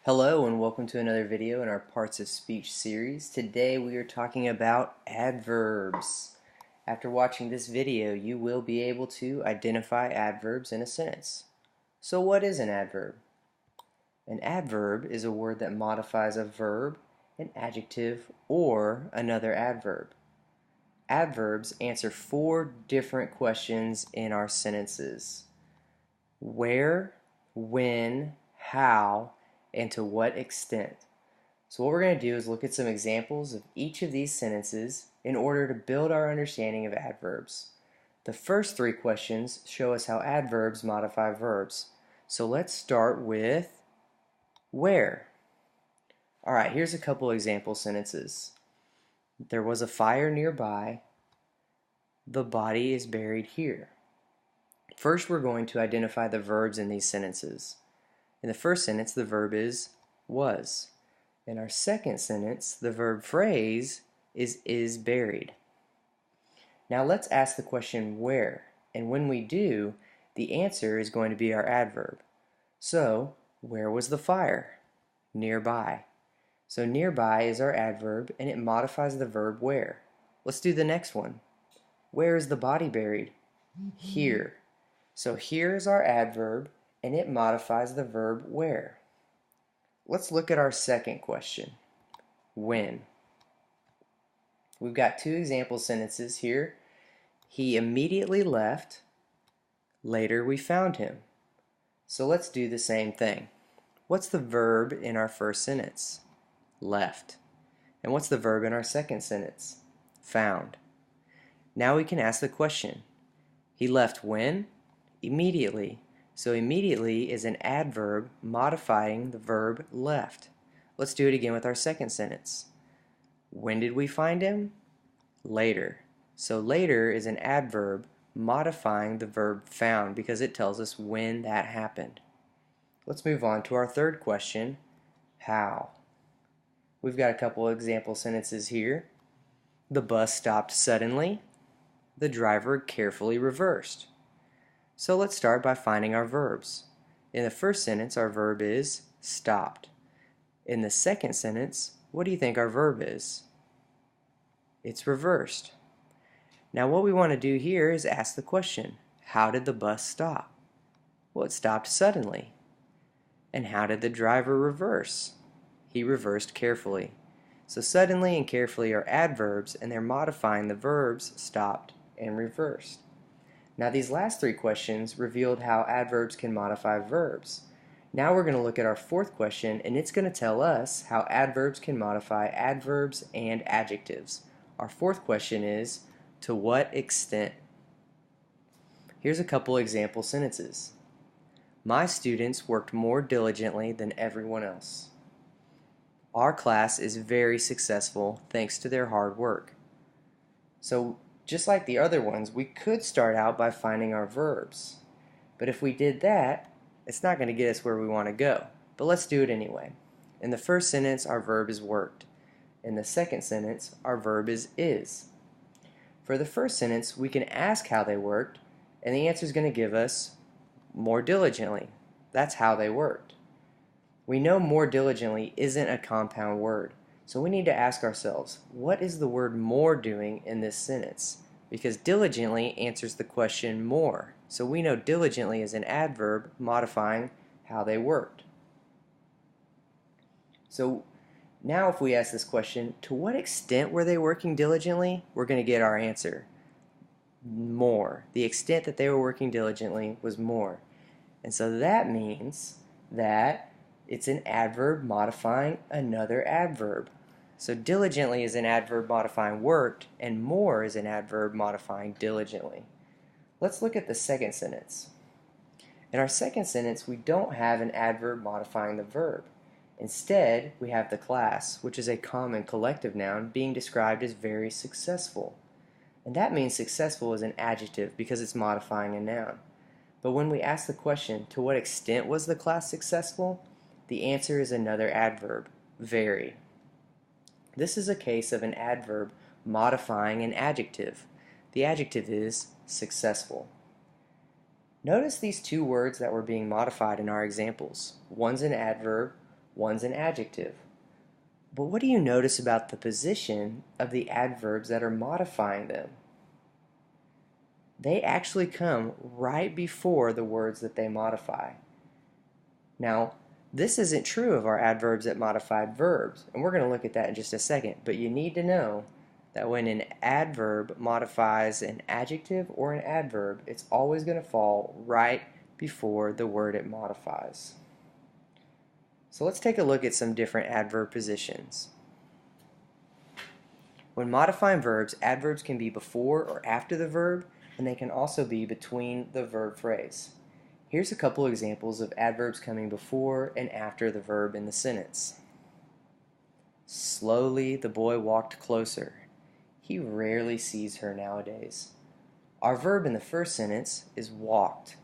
Hello and welcome to another video in our Parts of Speech series. Today we are talking about adverbs. After watching this video, you will be able to identify adverbs in a sentence. So what is an adverb? An adverb is a word that modifies a verb, an adjective, or another adverb. Adverbs answer four different questions in our sentences: where, when, how, and to what extent. So what we're going to do is look at some examples of each of these sentences in order to build our understanding of adverbs. The first three questions show us how adverbs modify verbs. So let's start with where. Alright, here's a couple example sentences. There was a fire nearby. The body is buried here. First, we're going to identify the verbs in these sentences. In the first sentence, the verb is was. In our second sentence, the verb phrase is buried. Now let's ask the question where, and when we do, the answer is going to be our adverb. So, where was the fire? Nearby. So nearby is our adverb, and it modifies the verb where. Let's do the next one. Where is the body buried? Here. So here is our adverb, and it modifies the verb where. Let's look at our second question. When. We've got two example sentences here. He immediately left. Later we found him. So let's do the same thing. What's the verb in our first sentence? Left. And what's the verb in our second sentence? Found. Now we can ask the question. He left when? Immediately. So immediately is an adverb modifying the verb left. Let's do it again with our second sentence. When did we find him? Later. So later is an adverb modifying the verb found because it tells us when that happened. Let's move on to our third question, how. We've got a couple example sentences here. The bus stopped suddenly. The driver carefully reversed. So let's start by finding our verbs. In the first sentence, our verb is stopped. In the second sentence, what do you think our verb is? It's reversed. Now what we want to do here is ask the question, how did the bus stop? Well, it stopped suddenly. And how did the driver reverse? He reversed carefully. So suddenly and carefully are adverbs, and they're modifying the verbs stopped and reversed. Now these last three questions revealed how adverbs can modify verbs. Now we're going to look at our fourth question, and it's going to tell us how adverbs can modify adverbs and adjectives. Our fourth question is, to what extent? Here's a couple example sentences. My students worked more diligently than everyone else. Our class is very successful thanks to their hard work. So just like the other ones, we could start out by finding our verbs. But if we did that, it's not going to get us where we want to go. But let's do it anyway. In the first sentence, our verb is worked. In the second sentence, our verb is. For the first sentence, we can ask how they worked, and the answer is going to give us more diligently. That's how they worked. We know more diligently isn't a compound word. So we need to ask ourselves, what is the word more doing in this sentence? Because diligently answers the question more. So we know diligently is an adverb modifying how they worked. So now if we ask this question, to what extent were they working diligently? We're going to get our answer. More. The extent that they were working diligently was more. And so that means that it's an adverb modifying another adverb. So diligently is an adverb modifying worked, and more is an adverb modifying diligently. Let's look at the second sentence. In our second sentence, we don't have an adverb modifying the verb. Instead, we have the class, which is a common collective noun, being described as very successful. And that means successful is an adjective because it's modifying a noun. But when we ask the question, to what extent was the class successful? The answer is another adverb, very. This is a case of an adverb modifying an adjective. The adjective is successful. Notice these two words that were being modified in our examples. One's an adverb, one's an adjective. But what do you notice about the position of the adverbs that are modifying them? They actually come right before the words that they modify. Now, this isn't true of our adverbs that modified verbs, and we're going to look at that in just a second, but you need to know that when an adverb modifies an adjective or an adverb, it's always going to fall right before the word it modifies. So let's take a look at some different adverb positions. When modifying verbs, adverbs can be before or after the verb, and they can also be between the verb phrase. Here's a couple examples of adverbs coming before and after the verb in the sentence. Slowly the boy walked closer. He rarely sees her nowadays. Our verb in the first sentence is walked.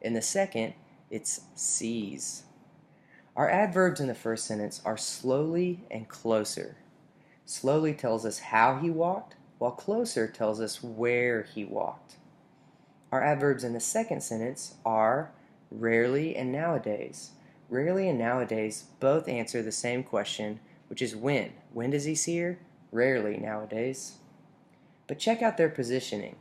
In the second, it's sees. Our adverbs in the first sentence are slowly and closer. Slowly tells us how he walked, while closer tells us where he walked. Our adverbs in the second sentence are rarely and nowadays. Rarely and nowadays both answer the same question, which is when. When does he see her? Rarely nowadays. But check out their positioning.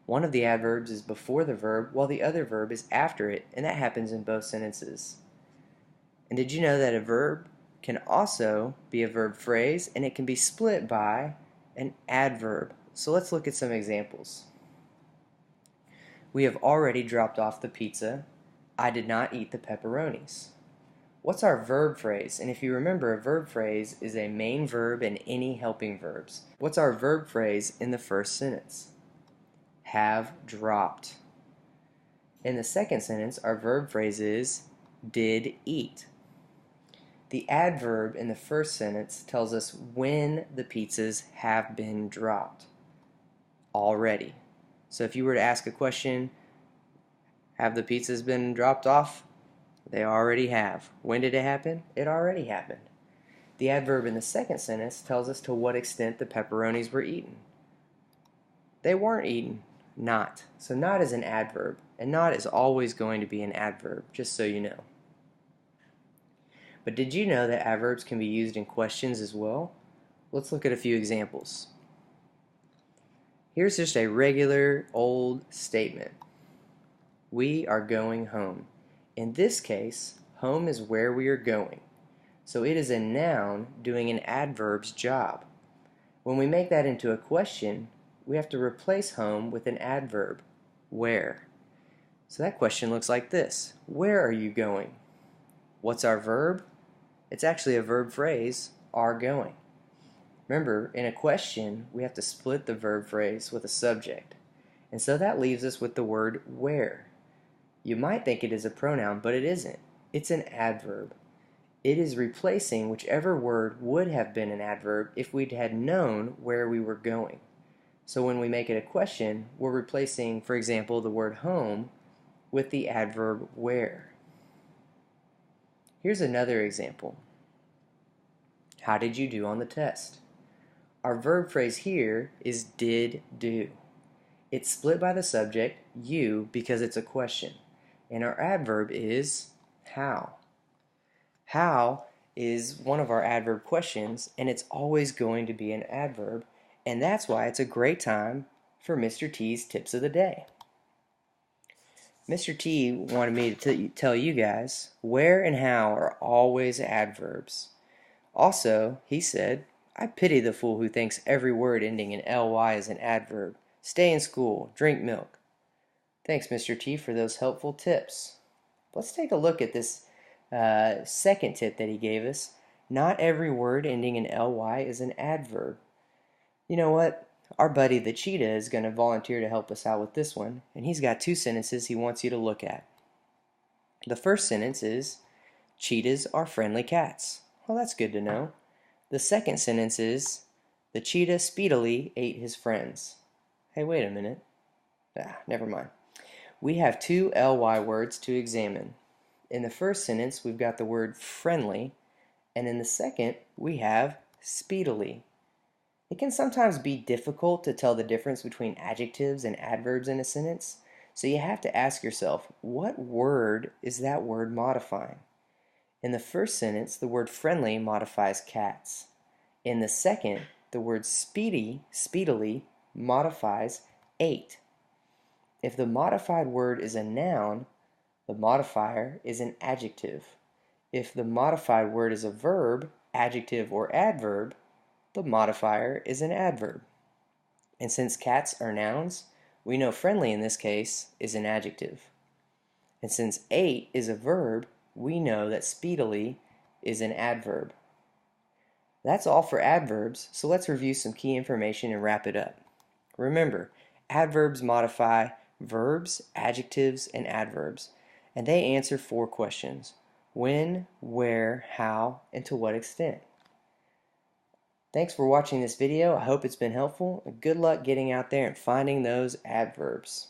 One of the adverbs is before the verb, while the other verb is after it, and that happens in both sentences. And did you know that a verb can also be a verb phrase, and it can be split by an adverb? So let's look at some examples. We have already dropped off the pizza. I did not eat the pepperonis. What's our verb phrase? And if you remember, a verb phrase is a main verb and any helping verbs. What's our verb phrase in the first sentence? Have dropped. In the second sentence, our verb phrase is did eat. The adverb in the first sentence tells us when the pizzas have been dropped. Already. So if you were to ask a question, have the pizzas been dropped off? They already have. When did it happen? It already happened. The adverb in the second sentence tells us to what extent the pepperonis were eaten. They weren't eaten. Not. So not is an adverb, and not is always going to be an adverb, just so you know. But did you know that adverbs can be used in questions as well? Let's look at a few examples. Here's just a regular old statement. We are going home. In this case, home is where we are going. So it is a noun doing an adverb's job. When we make that into a question, we have to replace home with an adverb, where. So that question looks like this. Where are you going? What's our verb? It's actually a verb phrase, are going. Remember, in a question, we have to split the verb phrase with a subject. And so that leaves us with the word where. You might think it is a pronoun, but it isn't. It's an adverb. It is replacing whichever word would have been an adverb if we'd had known where we were going. So when we make it a question, we're replacing, for example, the word home with the adverb where. Here's another example. How did you do on the test? Our verb phrase here is did do. It's split by the subject, you, because it's a question. And our adverb is how. How is one of our adverb questions, and it's always going to be an adverb, and that's why it's a great time for Mr. T's Tips of the Day. Mr. T wanted me to tell you guys where and how are always adverbs. Also, he said, I pity the fool who thinks every word ending in ly is an adverb. Stay in school, drink milk. Thanks, Mr. T, for those helpful tips. Let's take a look at this second tip that he gave us. Not every word ending in ly is an adverb. You know what? Our buddy the cheetah is going to volunteer to help us out with this one, and he's got two sentences he wants you to look at. The first sentence is, cheetahs are friendly cats. Well, that's good to know. The second sentence is, the cheetah speedily ate his friends. Hey, wait a minute. Never mind. We have two ly words to examine. In the first sentence, we've got the word friendly, and in the second, we have speedily. It can sometimes be difficult to tell the difference between adjectives and adverbs in a sentence, so you have to ask yourself, what word is that word modifying? In the first sentence, the word friendly modifies cats. In the second, the word speedily modifies ate. If the modified word is a noun, the modifier is an adjective. If the modified word is a verb, adjective, or adverb, the modifier is an adverb. And since cats are nouns, we know friendly in this case is an adjective. And since ate is a verb, we know that speedily is an adverb. That's all for adverbs, so let's review some key information and wrap it up. Remember, adverbs modify verbs, adjectives, and adverbs, and they answer 4 questions: when, where, how, and to what extent. Thanks for watching this video. I hope it's been helpful. Good luck getting out there and finding those adverbs.